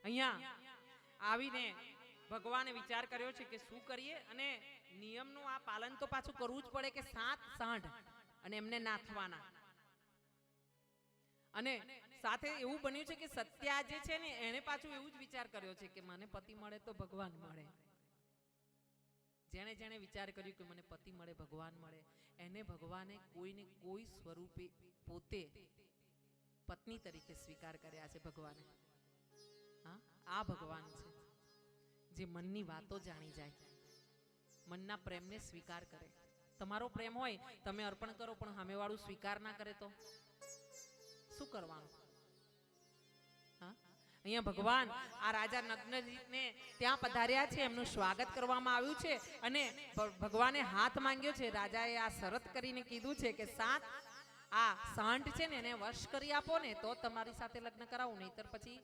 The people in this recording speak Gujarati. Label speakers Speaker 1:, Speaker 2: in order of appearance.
Speaker 1: અહીંયા આવીને ભગવાને વિચાર કર્યો છે કે શું કરીએ, અને નિયમનું આ પાલન તો પાછું કરવું જ પડે કે 7 સાંઢ અને એમને નાથવાના. અને સાથે એવું બન્યું છે કે સત્યા જે છે ને એને પાછું એવું જ વિચાર કર્યો છે કે મને પતિ મળે તો ભગવાન મળે. જેણે જેણે વિચાર કર્યું કે મને પતિ મળે ભગવાન મળે, એને ભગવાને કોઈને કોઈ સ્વરૂપે પોતે પત્ની તરીકે સ્વીકાર કર્યા છે ભગવાને. હા, આ ભગવાન છે જે મનની વાતો જાણી જાય, મનના પ્રેમને સ્વીકાર કરે. તમારો પ્રેમ હોય તમે અર્પણ કરો પણ સામેવાળું સ્વીકાર ના કરે તો શું કરવાનું? હા, અહીંયા ભગવાન આ રાજા નગ્નજીતને ત્યાં પધાર્યા છે, એમનું સ્વાગત કરવામાં આવ્યું છે અને ભગવાને હાથ માંગ્યો છે. રાજાએ આ શરત કરીને કીધું છે કે 7 આ સાંઢ છે ને એને વશ કરી આપો ને તો તમારી સાથે લગ્ન કરાવું, નહીતર પછી